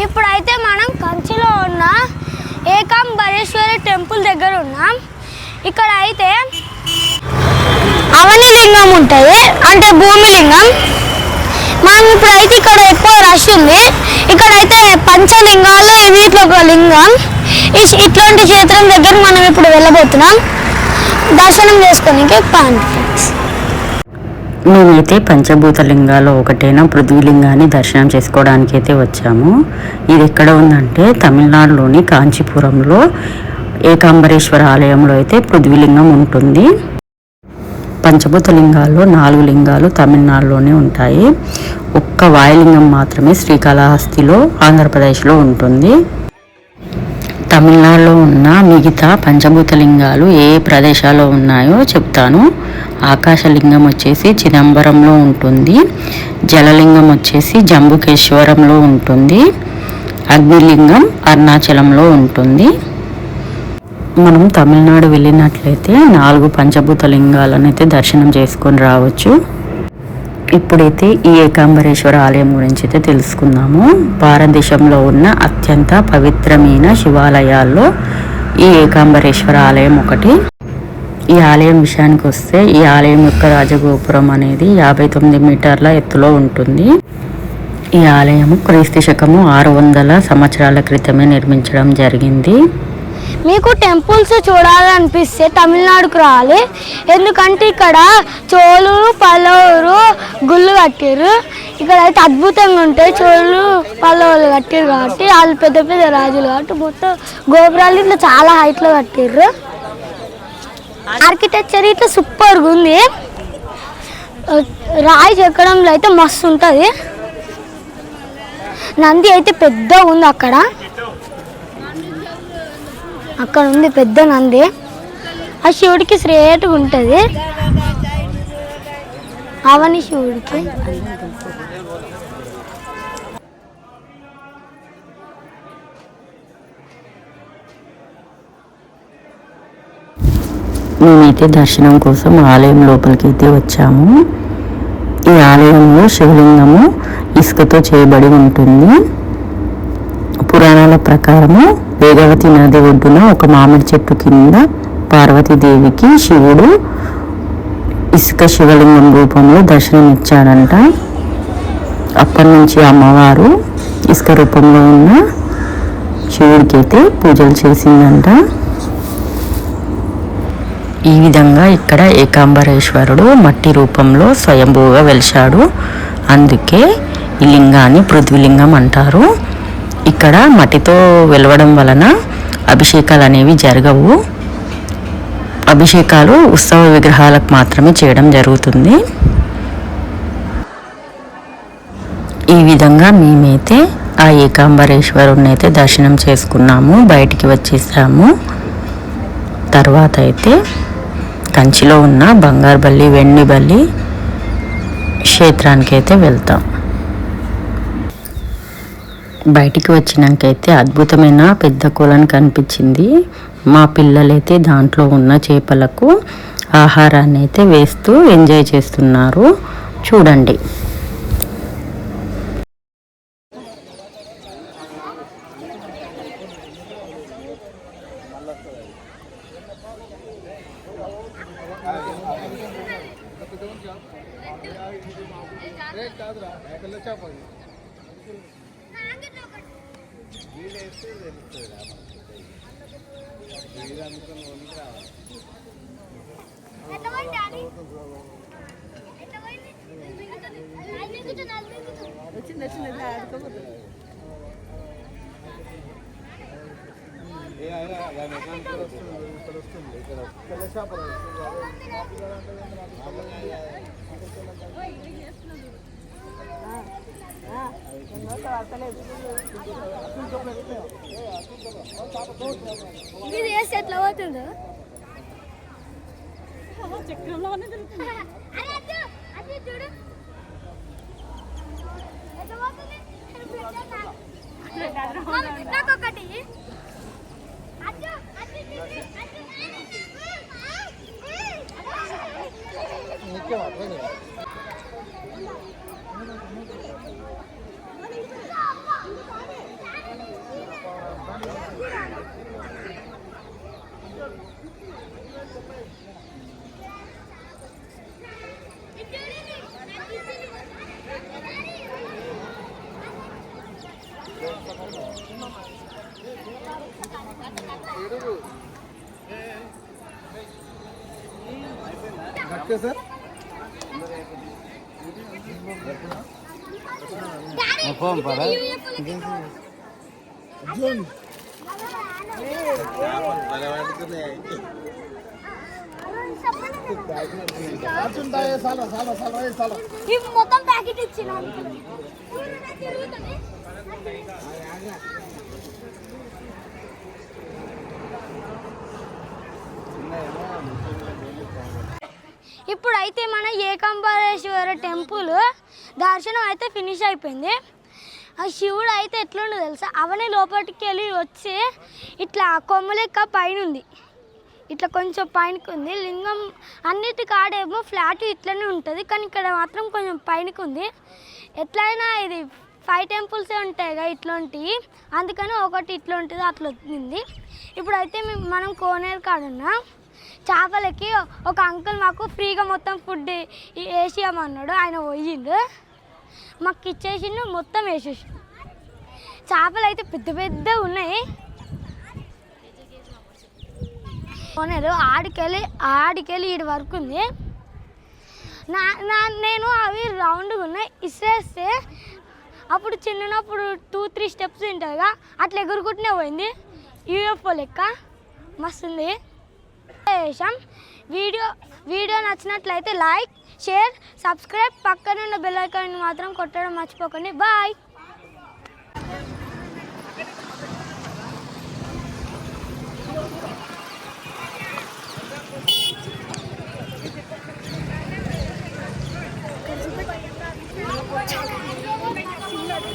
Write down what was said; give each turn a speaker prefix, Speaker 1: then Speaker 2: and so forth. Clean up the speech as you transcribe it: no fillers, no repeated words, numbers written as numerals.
Speaker 1: ఇప్పుడైతే మనం కంచిలో ఉన్న ఏకాంబరేశ్వరి టెంపుల్ దగ్గర ఉన్నాం. ఇక్కడ అయితే అవని లింగం ఉంటుంది, అంటే భూమి లింగం. మనం ఇప్పుడైతే ఇక్కడ ఎక్కువ రష్ ఉంది. ఇక్కడైతే పంచలింగాలు వీటిలో ఒక లింగం. ఇట్లాంటి క్షేత్రం దగ్గర మనం ఇప్పుడు వెళ్ళబోతున్నాం. దర్శనం చేసుకోనికి పాండి.
Speaker 2: మేమైతే పంచభూత లింగాల్లో ఒకటైన పృథ్వీలింగాన్ని దర్శనం చేసుకోవడానికి అయితే వచ్చాము. ఇది ఎక్కడ ఉందంటే తమిళనాడులోని కాంచీపురంలో ఏకాంబరేశ్వర ఆలయంలో అయితే పృథ్వీలింగం ఉంటుంది. పంచభూత లింగాల్లో 4 లింగాలు తమిళనాడులోనే ఉంటాయి. ఒక్క వాయులింగం మాత్రమే శ్రీకాళహస్తిలో ఆంధ్రప్రదేశ్లో ఉంటుంది. తమిళనాడులో ఉన్న మిగతా పంచభూత లింగాలు ఏ ప్రదేశాల్లో ఉన్నాయో చెప్తాను. ఆకాశలింగం వచ్చేసి చిదంబరంలో ఉంటుంది. జలలింగం వచ్చేసి జంబుకేశ్వరంలో ఉంటుంది. అగ్నిలింగం అరుణాచలంలో ఉంటుంది. మనం తమిళనాడు వెళ్ళినట్లయితే 4 పంచభూత లింగాలను అయితే దర్శనం చేసుకొని రావచ్చు. ఇప్పుడైతే ఈ ఏకాంబరేశ్వర ఆలయం గురించి అయితే తెలుసుకుందాము. భారతదేశంలో ఉన్న అత్యంత పవిత్రమైన శివాలయాల్లో ఈ ఏకాంబరేశ్వర ఆలయం ఒకటి. ఈ ఆలయం విషయానికి వస్తే ఈ ఆలయం యొక్క రాజగోపురం అనేది 59 మీటర్ల ఎత్తులో ఉంటుంది. ఈ ఆలయము క్రీస్తు శకము 600 సంవత్సరాల క్రితమే నిర్మించడం జరిగింది.
Speaker 1: మీకు టెంపుల్స్ చూడాలనిపిస్తే తమిళనాడుకు రావాలి. ఎందుకంటే ఇక్కడ చోళు పల్లవులు గుళ్ళు కట్టారు. ఇక్కడ అయితే అద్భుతంగా ఉంటాయి. చోళు పల్లవులు కట్టారు కాబట్టి వాళ్ళు పెద్ద పెద్ద రాజులు కాబట్టి మొత్తం గోపురాలు ఇట్లా చాలా హైట్లో కట్టారు. ఆర్కిటెక్చర్ ఇట్లా సూపర్గా ఉంది. రాయి చెక్కడంలో అయితే మస్తు ఉంటుంది. నంది అయితే పెద్దగా ఉంది. అక్కడ ఉంది పెద్ద నంది. ఆ శివుడికి శ్రేయటుగా ఉంటుంది. అవని శివుడికి.
Speaker 2: మేమైతే దర్శనం కోసం ఆలయం లోపలికి అయితే వచ్చాము. ఈ ఆలయంలో శివలింగము ఇసుకతో చేయబడి ఉంటుంది. పురాణాల ప్రకారము వేగవతి నది ఒడ్డున ఒక మామిడి చెట్టు కింద పార్వతీదేవికి శివుడు ఇసుక శివలింగం రూపంలో దర్శనం ఇచ్చాడంట. అప్పటి నుంచి అమ్మవారు ఇసుక రూపంలో ఉన్న శివుడికి అయితే పూజలు చేసిందంట. ఈ విధంగా ఇక్కడ ఏకాంబరేశ్వరుడు మట్టి రూపంలో స్వయంభూగా వెలిశాడు. అందుకే ఈ లింగాన్ని పృథ్వీలింగం అంటారు. ఇక్కడ మట్టితో వెలవడం వలన అభిషేకాలు అనేవి జరగవు. అభిషేకాలు ఉత్సవ విగ్రహాలకు మాత్రమే చేయడం జరుగుతుంది. ఈ విధంగా మేమైతే ఆ ఏకాంబరేశ్వరుని అయితే దర్శనం చేసుకున్నాము. బయటికి వచ్చేసాము. తర్వాత అయితే కంచిలో ఉన్న బంగారుబల్లి వెండిబల్లి క్షేత్రానికి అయితే వెళ్తాం. బయటికి వచ్చినాకైతే అద్భుతమైన పెద్ద కొలను కనిపించింది. మా పిల్లలైతే దాంట్లో ఉన్న చేపలకు ఆహారాన్ని అయితే వేస్తూ ఎంజాయ్ చేస్తున్నారు. చూడండి.
Speaker 1: ఇది వేస్తే ఎట్లా పోతుందో
Speaker 3: చక్రంలోనే తిరుగుతుంది.
Speaker 1: నాకొకటి
Speaker 4: సార్ ఫోన్ పడా
Speaker 1: మొత్తం ప్యాకెట్ ఇచ్చిన ఇప్పుడైతే మన ఏకాంబరేశ్వర టెంపుల్ దర్శనం అయితే ఫినిష్ అయిపోయింది. ఆ శివుడు అయితే ఎట్లుండో తెలుసా, అవన్నీ లోపలికి వెళ్ళి వచ్చి ఇట్లా కొమ్మలెక్క పైన ఉంది, ఇట్లా కొంచెం పైనకి ఉంది లింగం. అన్నిటి కాడేమో ఫ్లాట్ ఇట్లనే ఉంటుంది, కానీ ఇక్కడ మాత్రం కొంచెం పైనకి ఉంది. ఎట్లయినా ఇది 5 టెంపుల్సే ఉంటాయి కదా ఇట్లాంటివి, అందుకని ఒకటి ఇట్లా ఉంటుంది అట్లా వచ్చింది. ఇప్పుడైతే మనం కోనేరు కాడున్నాం. చేపలకి ఒక అంకుల్ మాకు ఫ్రీగా మొత్తం ఫుడ్ వేసేయమన్నాడు. ఆయన పోయిండు, మాకు ఇచ్చేసిండు, మొత్తం వేసేసి. చేపలు అయితే పెద్ద పెద్ద ఉన్నాయి. కోనేరు ఆడికెళ్ళి ఈడి వరకు ఉంది. నేను అవి రౌండ్గా ఉన్నాయి, ఇసేస్తే అప్పుడు చిన్నప్పుడు 2-3 స్టెప్స్ ఉంటాయిగా, అట్లా ఎగురుకుంటూనే పోయింది. యూఎఫ్ఓ లెక్క మస్తుంది. వీడియో నచ్చినట్లయితే లైక్, షేర్, సబ్స్క్రైబ్, పక్కనున్న బెల్ ఐకాన్ మాత్రం కొట్టడం మర్చిపోకండి. బాయ్.
Speaker 5: చిన్నది